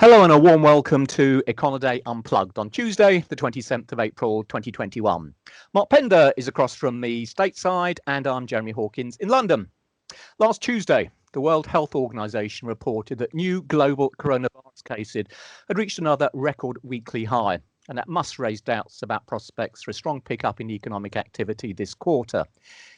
Hello and a warm welcome to Econoday Unplugged on Tuesday, the 27th of April, 2021. Mark Pender is across from me stateside and I'm Jeremy Hawkins in London. Last Tuesday, the World Health Organization reported that new global coronavirus cases had reached another record weekly high, and that must raise doubts about prospects for a strong pickup in economic activity this quarter.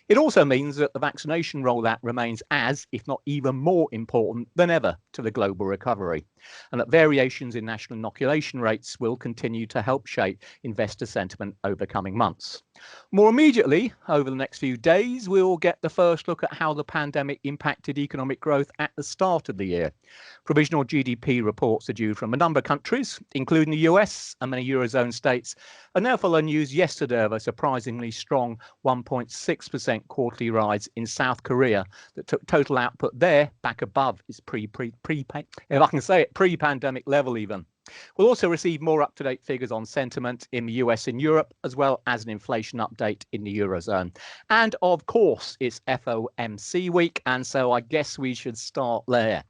It also means that the vaccination rollout remains as, if not even more important than ever to the global recovery, and that variations in national inoculation rates will continue to help shape investor sentiment over coming months. More immediately, over the next few days, we'll get the first look at how the pandemic impacted economic growth at the start of the year. Provisional GDP reports are due from a number of countries, including the US and many Eurozone states, and now follow news yesterday of a surprisingly strong 1.6% quarterly rise in South Korea that took total output there back above its pre-pandemic level even. We'll also receive more up-to-date figures on sentiment in the US and Europe, as well as an inflation update in the Eurozone. And of course, it's FOMC week, and so I guess we should start there.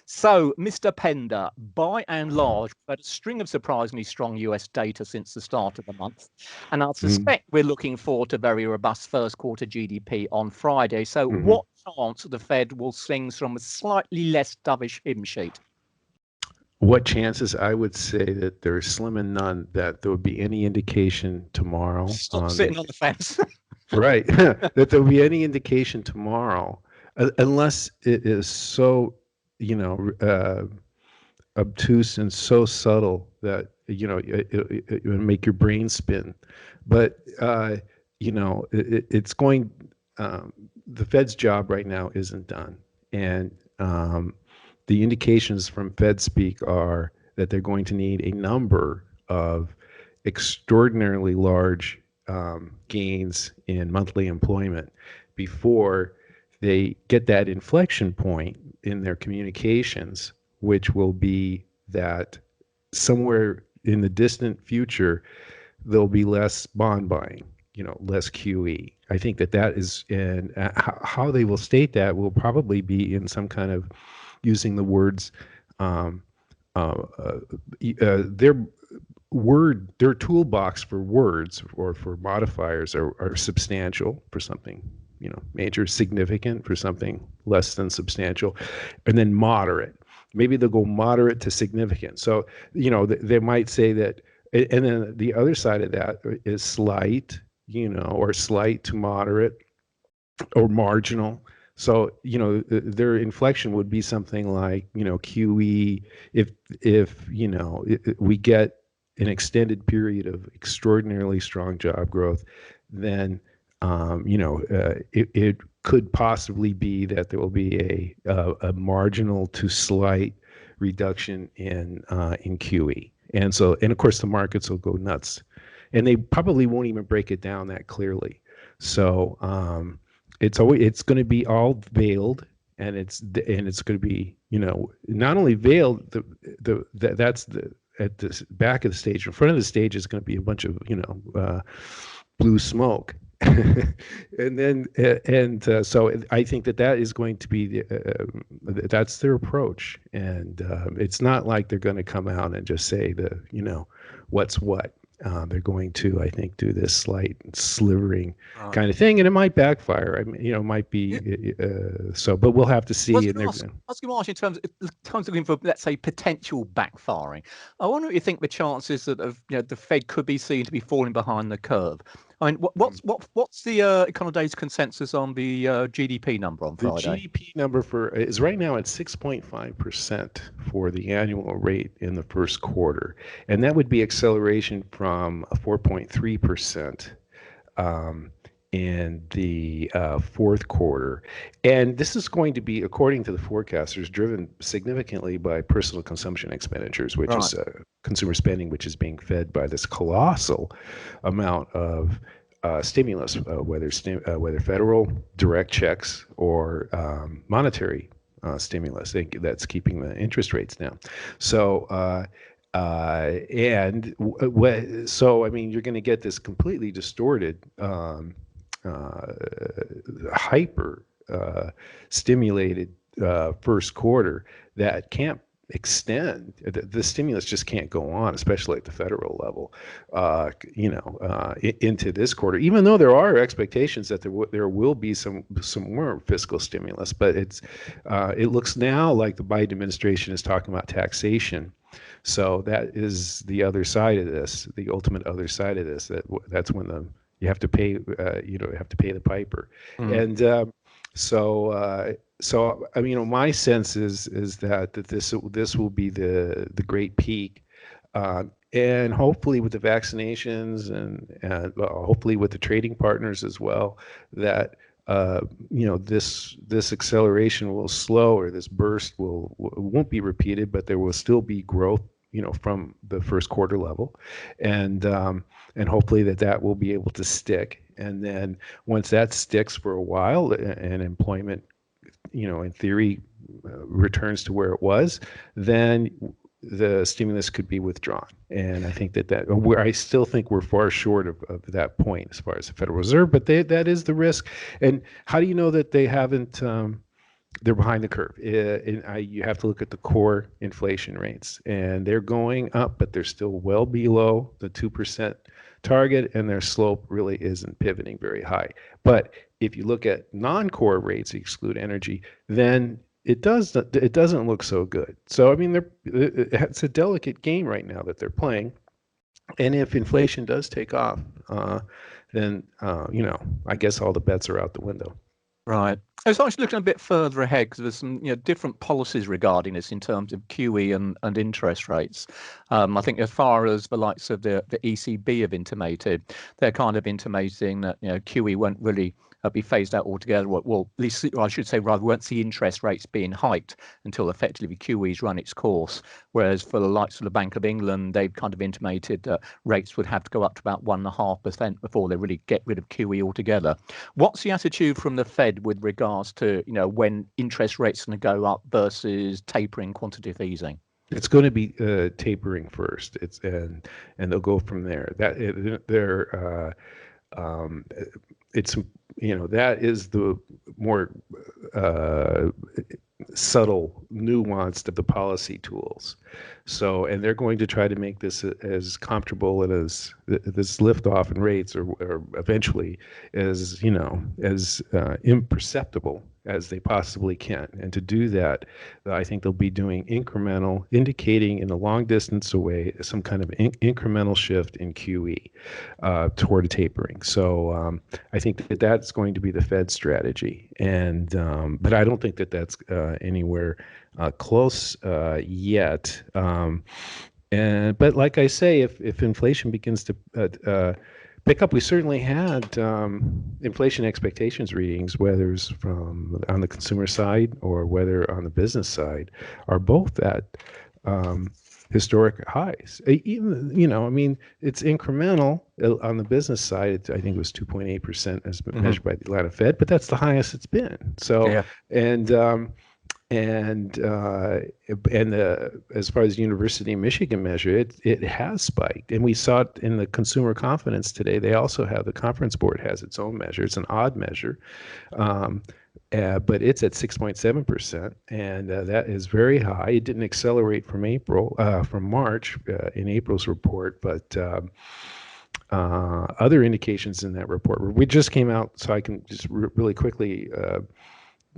So, Mr. Pender, by and large, we've had a string of surprisingly strong US data since the start of the month, and I suspect we're looking forward to very robust first quarter GDP on Friday. So, what chance the Fed will sing from a slightly less dovish hymn sheet? What chances? I would say that there's slim and none that there would be any indication tomorrow. Stop sitting on the fence. Right. That there would be any indication tomorrow, unless it is so, obtuse and so subtle that, it would make your brain spin. But, it's going, the Fed's job right now isn't done. And, the indications from Fed speak are that they're going to need a number of extraordinarily large gains in monthly employment before they get that inflection point in their communications, which will be that somewhere in the distant future, there'll be less bond buying, less QE. I think that is, and how they will state that will probably be in some kind of using the words, their toolbox for words or for modifiers are substantial for something, major, significant for something less than substantial, and then moderate. Maybe they'll go moderate to significant. So, they might say that, and then the other side of that is slight, or slight to moderate or marginal. So, their inflection would be something like, QE, if we get an extended period of extraordinarily strong job growth, then, it could possibly be that there will be a marginal to slight reduction in QE. And so, and of course, the markets will go nuts. And they probably won't even break it down that clearly. So, it's going to be all veiled, and it's going to be, not only veiled, that's at the back of the stage. In front of the stage is going to be a bunch of blue smoke, and then so I think that is going to be that's their approach, and it's not like they're going to come out and just say what's what. They're going to, I think, do this slight slivering kind of thing, and it might backfire. I mean, it might be so, but we'll have to see. I was going to ask in terms of looking for, let's say, potential backfiring. I wonder what you think the chances that the Fed could be seen to be falling behind the curve. I mean, what's the Econoday's consensus on the GDP number on Friday? The GDP number is right now at 6.5% for the annual rate in the first quarter, and that would be acceleration from 4.3% in the fourth quarter. And this is going to be, according to the forecasters, driven significantly by personal consumption expenditures, which is consumer spending, which is being fed by this colossal amount of stimulus, whether federal direct checks or monetary stimulus that's keeping the interest rates down. So, so I mean, you're going to get this completely distorted, hyper stimulated first quarter that can't extend. The stimulus just can't go on, especially at the federal level, into this quarter. Even though there are expectations that there will be some more fiscal stimulus, but it looks now like the Biden administration is talking about taxation. So that is the other side of this, the ultimate other side of this. That's when you have to pay, have to pay the piper, and so I mean, my sense is that this will be the great peak, and hopefully with the vaccinations and hopefully with the trading partners as well, that this acceleration will slow, or this burst won't be repeated, but there will still be growth, from the first quarter level, and hopefully that will be able to stick. And then once that sticks for a while and employment, in theory, returns to where it was, then the stimulus could be withdrawn. And I think I still think we're far short of that point as far as the Federal Reserve, but that is the risk. And how do you know that they haven't? They're behind the curve. You have to look at the core inflation rates, and they're going up, but they're still well below the 2% target, and their slope really isn't pivoting very high. But if you look at non-core rates, exclude energy, then it doesn't look so good. So I mean, it's a delicate game right now that they're playing, and if inflation does take off, then I guess all the bets are out the window. Right. I was actually looking a bit further ahead because there's some different policies regarding this in terms of QE and interest rates. I think as far as the likes of the ECB have intimated, they're kind of intimating that QE won't really be phased out altogether. Well, at least I should say rather, won't see interest rates being hiked until effectively QE's run its course. Whereas for the likes of the Bank of England, they've kind of intimated that rates would have to go up to about 1.5% before they really get rid of QE altogether. What's the attitude from the Fed with regards to when interest rates are going to go up versus tapering quantitative easing? It's going to be tapering first. And they'll go from there. That is the more subtle, nuanced of the policy tools. So, and they're going to try to make this as comfortable and as this liftoff in rates, or eventually as imperceptible as they possibly can. And to do that, I think they'll be doing incremental, indicating in the long distance away some kind of incremental shift in QE toward tapering. So I think that's going to be the Fed strategy. And but I don't think that's anywhere close yet. But like I say, if inflation begins to pick up, we certainly had inflation expectations readings, whether it's on the consumer side or whether on the business side, are both at historic highs. Even, I mean, it's incremental on the business side. I think it was 2.8% as measured by the Atlanta Fed, but that's the highest it's been. So, yeah. And as far as the University of Michigan measure, it has spiked, and we saw it in the consumer confidence today. They also have, the Conference Board has its own measure. It's an odd measure, but it's at 6.7%, and that is very high. It didn't accelerate from March in April's report, but other indications in that report, we just came out, so I can just really quickly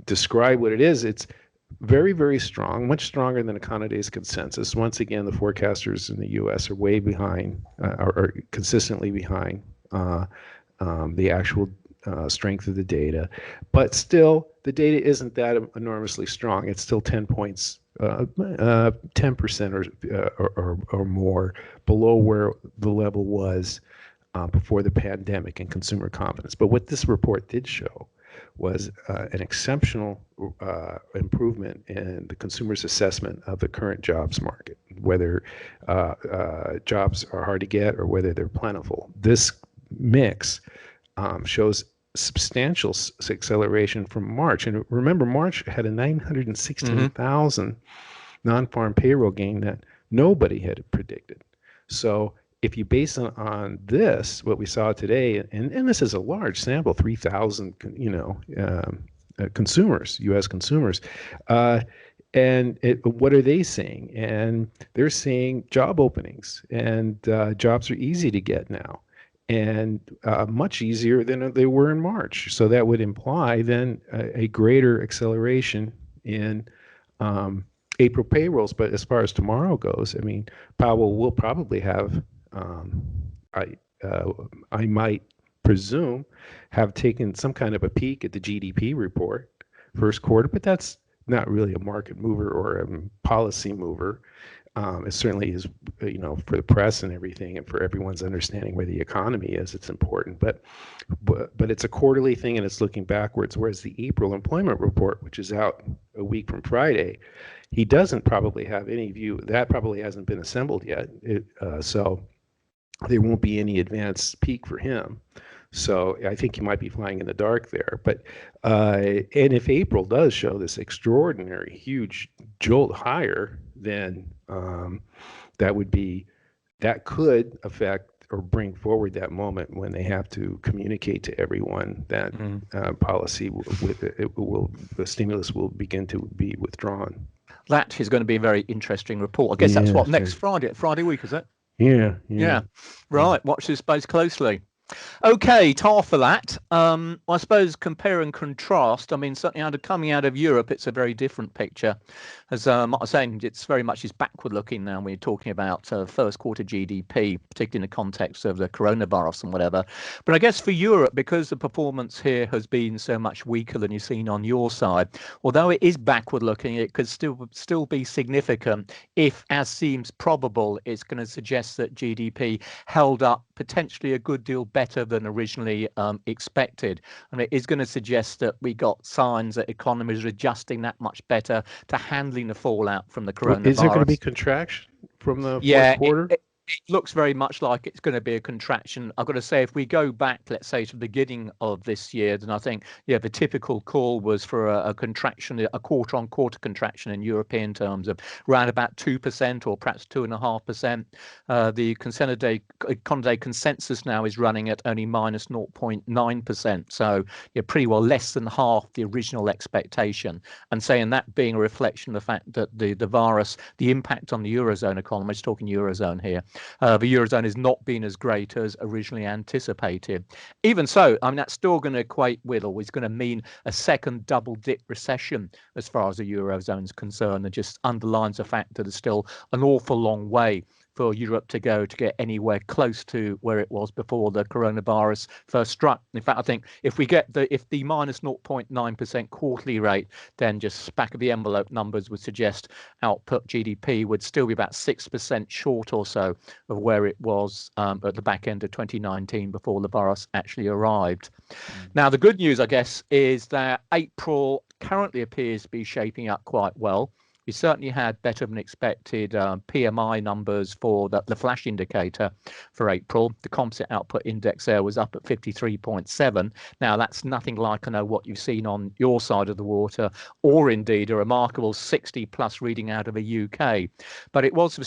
describe what it is. It's very, very strong, much stronger than Econoday's consensus. Once again, the forecasters in the U.S. are way behind, are consistently behind the actual strength of the data. But still, the data isn't that enormously strong. It's still 10 points, 10% or more below where the level was before the pandemic in consumer confidence. But what this report did show was an exceptional improvement in the consumer's assessment of the current jobs market, whether jobs are hard to get or whether they're plentiful. This mix shows substantial acceleration from March. And remember, March had a 916,000 non-farm payroll gain that nobody had predicted. So if you base it on this, what we saw today, and this is a large sample, 3,000, consumers, U.S. consumers, And what are they saying? And they're saying job openings, and jobs are easy to get now, and much easier than they were in March. So that would imply then a greater acceleration in April payrolls. But as far as tomorrow goes, I mean, Powell will probably have, I, I might presume, have taken some kind of a peek at the GDP report first quarter, but that's not really a market mover or a policy mover. It certainly is, for the press and everything, and for everyone's understanding where the economy is, it's important. But it's a quarterly thing, and it's looking backwards. Whereas the April employment report, which is out a week from Friday, he doesn't probably have any view. That probably hasn't been assembled yet. So there won't be any advanced peak for him. So I think you might be flying in the dark there. But and if April does show this extraordinary, huge jolt higher, then that could affect or bring forward that moment when they have to communicate to everyone that policy the stimulus will begin to be withdrawn. That is going to be a very interesting report. I guess that's what next Friday week, is it? Yeah. Right. Watch this space closely. Okay, tar for that. I suppose compare and contrast. I mean, certainly coming out of Europe, it's a very different picture. As I was saying, it's very much backward looking now when you're talking about first quarter GDP, particularly in the context of the coronavirus and whatever. But I guess for Europe, because the performance here has been so much weaker than you've seen on your side, although it is backward looking, it could still be significant if, as seems probable, it's going to suggest that GDP held up potentially a good deal better than originally expected. And it is going to suggest that we got signs that economies are adjusting that much better to handling the fallout from the coronavirus. Is there going to be contraction from the fourth quarter? It looks very much like it's going to be a contraction. I've got to say, if we go back, let's say, to the beginning of this year, then I think, the typical call was for a contraction, a quarter-on-quarter contraction in European terms of around about 2% or perhaps 2.5%. The economy consensus now is running at only minus 0.9%. So you're pretty well less than half the original expectation. And saying that being a reflection of the fact that the virus, the impact on the Eurozone economy, I'm just talking Eurozone here, the Eurozone has not been as great as originally anticipated. Even so, I mean, that's still going to equate with, or is going to mean, a second double-dip recession as far as the Eurozone is concerned, and just underlines the fact that there's still an awful long way for Europe to go to get anywhere close to where it was before the coronavirus first struck. In fact, I think if the minus 0.9% quarterly rate, then just back of the envelope numbers would suggest output GDP would still be about 6% short or so of where it was at the back end of 2019 before the virus actually arrived. Now, the good news, I guess, is that April currently appears to be shaping up quite well. We certainly had better than expected PMI numbers for the flash indicator for April. The composite output index there was up at 53.7. Now, that's nothing like, what you've seen on your side of the water, or indeed a remarkable 60 plus reading out of the UK. But it was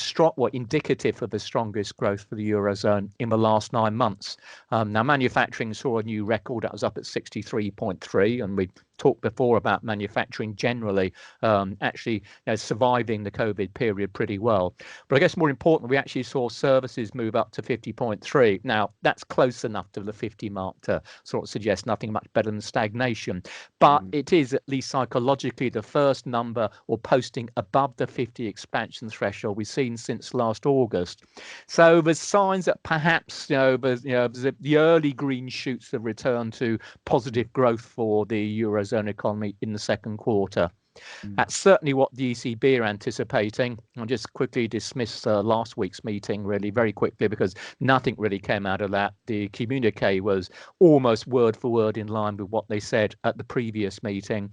indicative of the strongest growth for the Eurozone in the last 9 months. Now, manufacturing saw a new record. That was up at 63.3, and we talked before about manufacturing generally actually surviving the COVID period pretty well. But I guess more importantly, we actually saw services move up to 50.3. Now, that's close enough to the 50 mark to sort of suggest nothing much better than stagnation. But it is, at least psychologically, the first number or posting above the 50 expansion threshold we've seen since last August. So there's signs that perhaps the early green shoots have returned to positive growth for the Eurozone economy in the second quarter. That's certainly what the ECB are anticipating. I'll just quickly dismiss last week's meeting really very quickly, because nothing really came out of that. The communique was almost word for word in line with what they said at the previous meeting.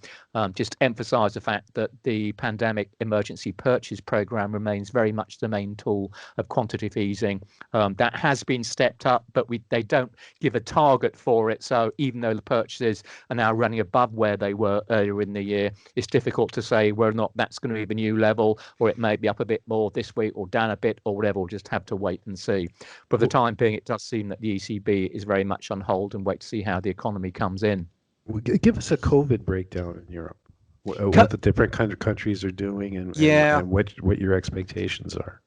Just emphasize the fact that the pandemic emergency purchase program remains very much the main tool of quantitative easing. That has been stepped up, but they don't give a target for it. So even though the purchases are now running above where they were earlier in the year, it's difficult to say whether or not that's going to be the new level, or it may be up a bit more this week or down a bit or whatever. We'll just have to wait and see. But for the time being, it does seem that the ECB is very much on hold and wait to see how the economy comes in. Give us a COVID breakdown in Europe. what the different kind of countries are doing, and what your expectations are.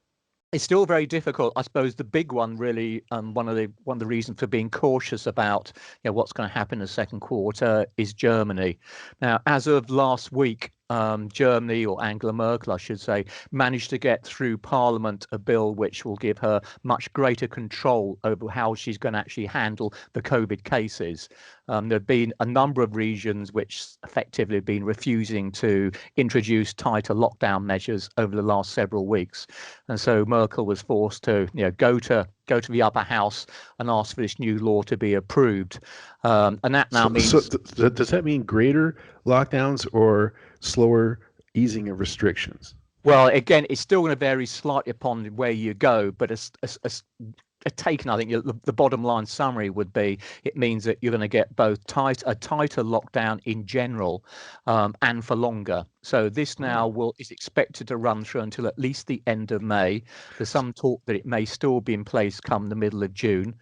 It's still very difficult. I suppose the big one, really, one of the reasons for being cautious about what's going to happen in the second quarter is Germany. Now, as of last week, Germany, or Angela Merkel, I should say, managed to get through Parliament a bill which will give her much greater control over how she's going to actually handle the COVID cases. There have been a number of regions which effectively have been refusing to introduce tighter lockdown measures over the last several weeks, and so Merkel was forced to go to the upper house and ask for this new law to be approved, and that now means. So does that mean greater lockdowns or slower easing of restrictions? Well, again, it's still going to vary slightly upon where you go, but taken, I think the bottom line summary would be it means that you're going to get both a tighter lockdown in general, and for longer. So this now is expected to run through until at least the end of May. There's some talk that it may still be in place come the middle of June.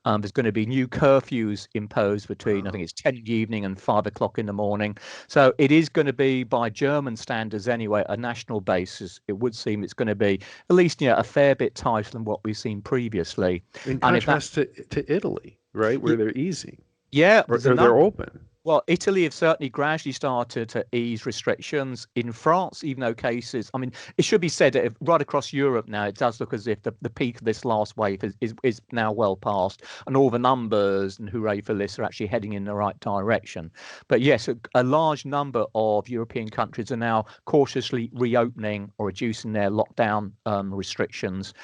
There's going to be new curfews imposed between, I think it's 10 in the evening and 5 o'clock in the morning. So it is going to be, by German standards anyway, a national basis. It would seem it's going to be at least a fair bit tighter than what we've seen previously. In contrast to Italy, right, where they're easing. Yeah. Or they're open. Well, Italy have certainly gradually started to ease restrictions. In France, even though cases, I mean, it should be said that right across Europe now, it does look as if the peak of this last wave is now well past, and all the numbers, and hooray for this, are actually heading in the right direction. But yes, a large number of European countries are now cautiously reopening or reducing their lockdown restrictions,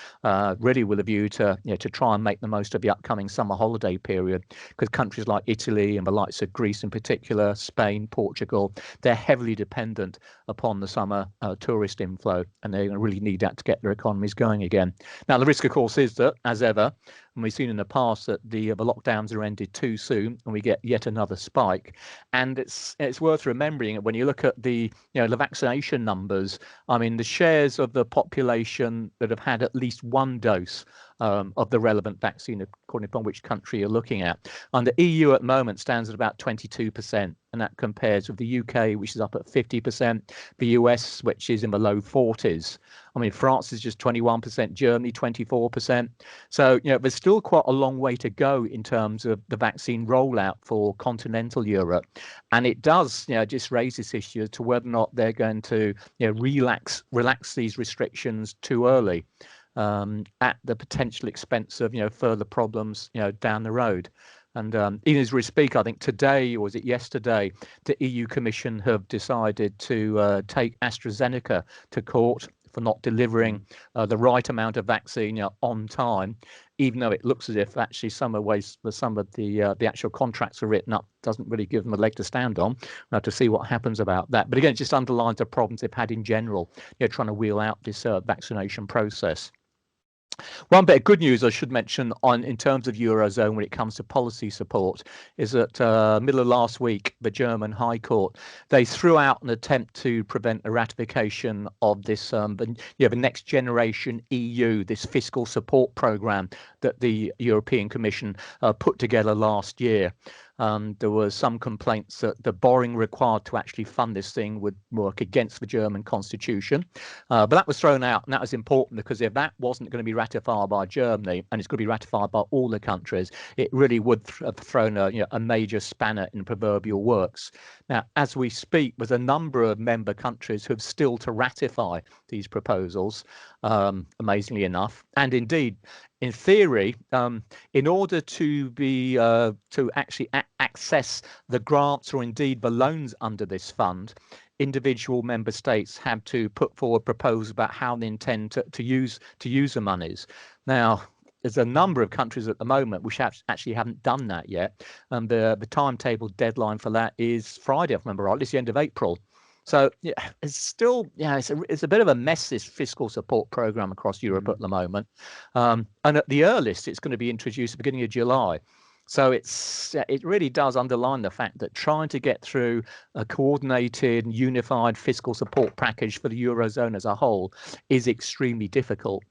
really with a view to to try and make the most of the upcoming summer holiday period, because countries like Italy and the likes of Greece in particular, Spain, Portugal, they're heavily dependent upon the summer tourist inflow, and they really need that to get their economies going again. Now, the risk, of course, is that, as ever, and we've seen in the past, that the lockdowns are ended too soon and we get yet another spike. And it's worth remembering that when you look at the the vaccination numbers, I mean, the shares of the population that have had at least one dose of the relevant vaccine, according upon which country you're looking at. And the EU at the moment stands at about 22%, and that compares with the UK, which is up at 50%, the US, which is in the low 40s. I mean, France is just 21%, Germany 24%. So, there's still quite a long way to go in terms of the vaccine rollout for continental Europe. And it does, just raise this issue as to whether or not they're going to, relax these restrictions too early, at the potential expense of further problems down the road. And even as we speak, I think today, or was it yesterday, the EU Commission have decided to take AstraZeneca to court for not delivering the right amount of vaccine on time, even though it looks as if actually some of the actual contracts are written up doesn't really give them a leg to stand on. We'll have to see what happens about that. But again, it just underlines the problems they've had in general, trying to wheel out this vaccination process. One bit of good news I should mention in terms of Eurozone when it comes to policy support is that middle of last week, the German High Court, they threw out an attempt to prevent the ratification of this, the next generation EU, this fiscal support program that the European Commission put together last year. There was some complaints that the borrowing required to actually fund this thing would work against the German constitution. But that was thrown out, and that was important because if that wasn't going to be ratified by Germany, and it's going to be ratified by all the countries, it really would have thrown a major spanner in the proverbial works. Now, as we speak, there's a number of member countries who have still to ratify these proposals, amazingly enough. And indeed, in theory, in order to actually access the grants or indeed the loans under this fund, individual member states have to put forward proposals about how they intend to use the monies. Now, there's a number of countries at the moment which actually haven't done that yet, and the timetable deadline for that is Friday, if I remember right. It's the end of April. So it's still, it's a bit of a mess, this fiscal support program across Europe at the moment. And at the earliest, it's going to be introduced at the beginning of July. So it really does underline the fact that trying to get through a coordinated, unified fiscal support package for the Eurozone as a whole is extremely difficult.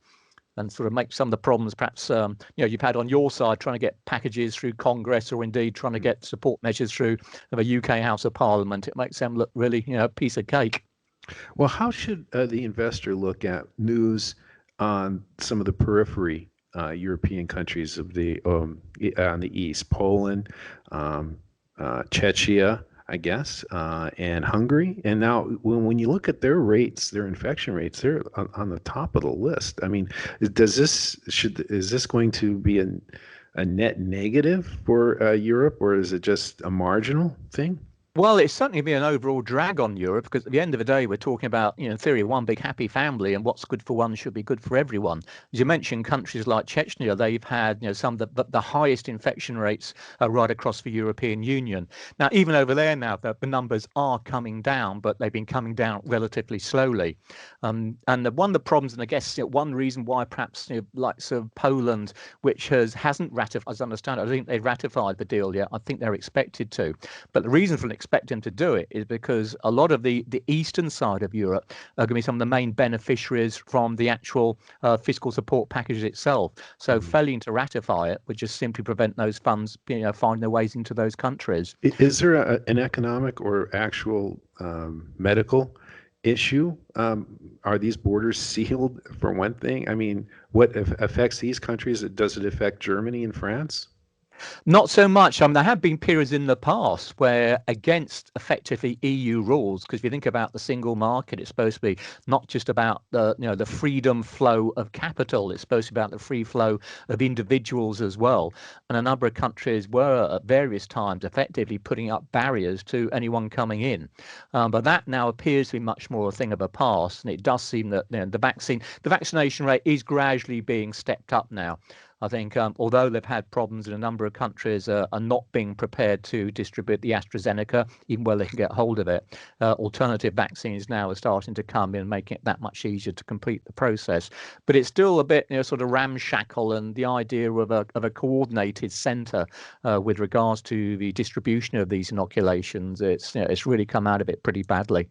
and sort of make some of the problems perhaps you've had on your side trying to get packages through Congress, or indeed trying to get support measures through the UK House of Parliament. It makes them look really a piece of cake. Well, how should the investor look at news on some of the periphery European countries of on the east, Poland, Czechia, I guess, and Hungary? And now, when you look at their rates, their infection rates, they're on the top of the list. I mean, is this going to be a net negative for Europe, or is it just a marginal thing? Well, it's certainly been an overall drag on Europe, because at the end of the day, we're talking about, in theory, one big happy family, and what's good for one should be good for everyone. As you mentioned, countries like Chechnya, they've had some of the highest infection rates right across the European Union. Now, even over there now, the numbers are coming down, but they've been coming down relatively slowly. And one of the problems, and I guess one reason why perhaps like Poland, which hasn't ratified, as I understand it, I don't think they've ratified the deal yet. I think they're expected to. But the reason for expect them to do it is because a lot of the eastern side of Europe are going to be some of the main beneficiaries from the actual fiscal support package itself. So failing to ratify it would just simply prevent those funds finding their ways into those countries. Is there an economic or actual medical issue? Are these borders sealed, for one thing? I mean, what affects these countries? Does it affect Germany and France? Not so much. There have been periods in the past where, against effectively EU rules, because if you think about the single market, it's supposed to be not just about the freedom flow of capital. It's supposed to be about the free flow of individuals as well. And a number of countries were at various times effectively putting up barriers to anyone coming in. But that now appears to be much more a thing of a past. And it does seem that the vaccination rate is gradually being stepped up now. I think although they've had problems in a number of countries are not being prepared to distribute the AstraZeneca, even where they can get hold of it, alternative vaccines now are starting to come in, making it that much easier to complete the process. But it's still a bit sort of ramshackle, and the idea of a coordinated centre with regards to the distribution of these inoculations, it's really come out of it pretty badly.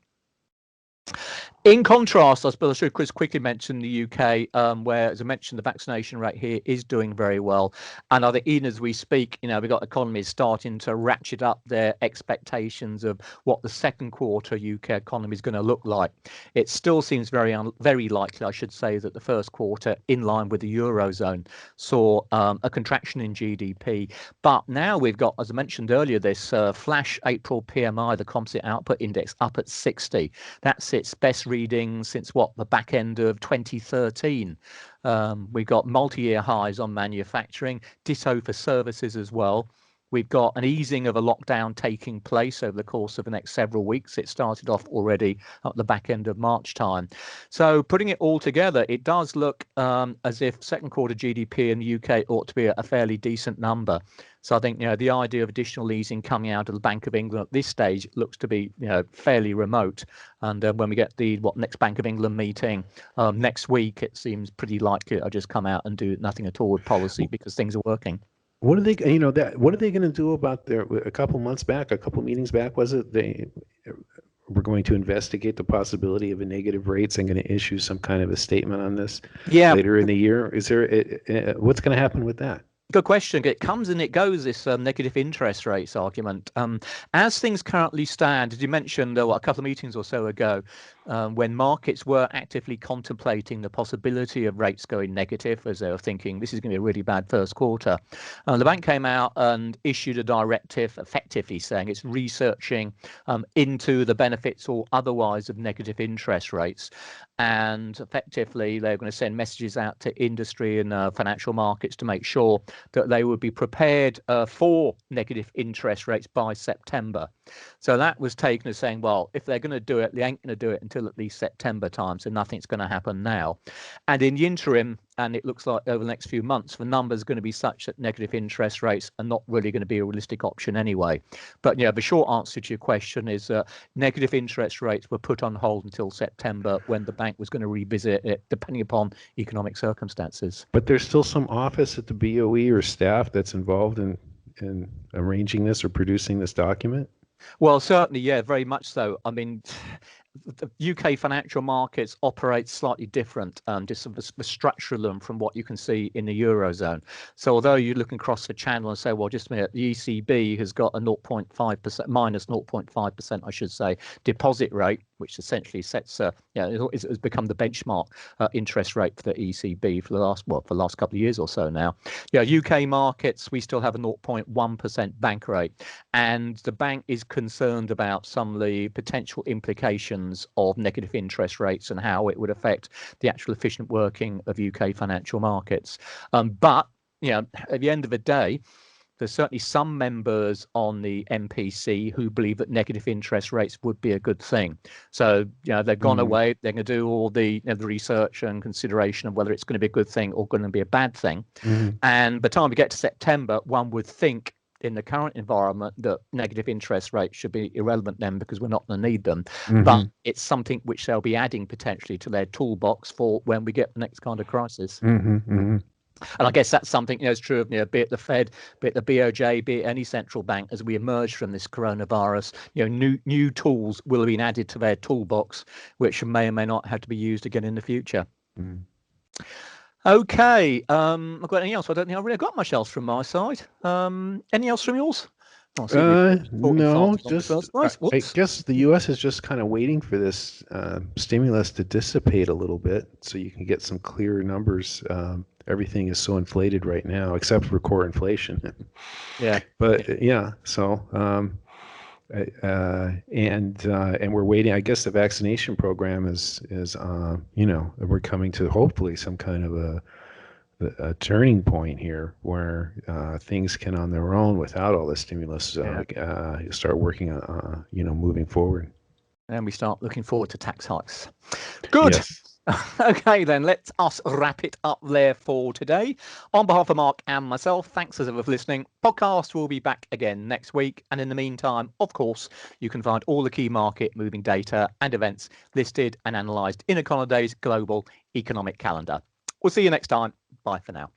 In contrast, I suppose I should quickly mention the UK, where, as I mentioned, the vaccination rate here is doing very well. And I think even as we speak, we've got economies starting to ratchet up their expectations of what the second quarter UK economy is going to look like. It still seems very likely, I should say, that the first quarter, in line with the Eurozone, saw a contraction in GDP. But now we've got, as I mentioned earlier, this flash April PMI, the composite output index, up at 60. That's its best reading since the back end of 2013. We've got multi-year highs on manufacturing, ditto for services as well. We've got an easing of a lockdown taking place over the course of the next several weeks. It started off already at the back end of March time. So putting it all together, it does look as if second quarter GDP in the UK ought to be a fairly decent number. So I think the idea of additional easing coming out of the Bank of England at this stage looks to be fairly remote. And when we get the next Bank of England meeting next week, it seems pretty likely it'll just come out and do nothing at all with policy because things are working. What are they, what are they going to do about a couple meetings back, was it? They were going to investigate the possibility of a negative rates and going to issue some kind of a statement on this later in the year. Is there, what's going to happen with that? Good question. It comes and it goes, this negative interest rates argument. As things currently stand, as you mentioned a couple of meetings or so ago, when markets were actively contemplating the possibility of rates going negative, as they were thinking this is going to be a really bad first quarter, the bank came out and issued a directive effectively saying it's researching into the benefits or otherwise of negative interest rates. And effectively, they're going to send messages out to industry and financial markets to make sure that they would be prepared for negative interest rates by September. So that was taken as saying, well, if they're going to do it, they ain't going to do it until at least September time. So nothing's going to happen now. And in the interim, and it looks like over the next few months, the numbers are going to be such that negative interest rates are not really going to be a realistic option anyway. But the short answer to your question is negative interest rates were put on hold until September, when the bank was going to revisit it, depending upon economic circumstances. But there's still some office at the BOE or staff that's involved in arranging this or producing this document? Well, certainly, yeah, very much so. I mean, the UK financial markets operate slightly different, just the structure of them from what you can see in the Eurozone. So although you're looking across the channel and say, well, just a minute, the ECB has got a 0.5%, minus 0.5%, I should say, deposit rate, which essentially sets, has become the benchmark interest rate for the ECB for the last couple of years or so now. UK markets, we still have a 0.1% bank rate, and the bank is concerned about some of the potential implications of negative interest rates and how it would affect the actual efficient working of UK financial markets. But at the end of the day, there's certainly some members on the MPC who believe that negative interest rates would be a good thing. So, they've gone away. They're going to do all the research and consideration of whether it's going to be a good thing or going to be a bad thing. And by the time we get to September, one would think in the current environment that negative interest rates should be irrelevant then, because we're not going to need them. But it's something which they'll be adding potentially to their toolbox for when we get the next kind of crisis. And I guess that's something is true of be it the Fed, be it the BOJ, be it any central bank. As we emerge from this coronavirus, new tools will have been added to their toolbox, which may or may not have to be used again in the future. Okay, I've got anything else? I don't think I've really got much else from my side. Anything else from yours? No, just I guess the U.S. is just kind of waiting for this stimulus to dissipate a little bit so you can get some clearer numbers. Everything is so inflated right now, except for core inflation. So and we're waiting. I guess the vaccination program is we're coming to hopefully some kind of a turning point here where things can on their own without all the stimulus start working on moving forward. And we start looking forward to tax hikes. Good. Yes. Okay, then let us wrap it up there for today. On behalf of Mark and myself, thanks as ever for listening. Podcast will be back again next week. And in the meantime, of course, you can find all the key market moving data and events listed and analysed in Econoday's global economic calendar. We'll see you next time. Bye for now.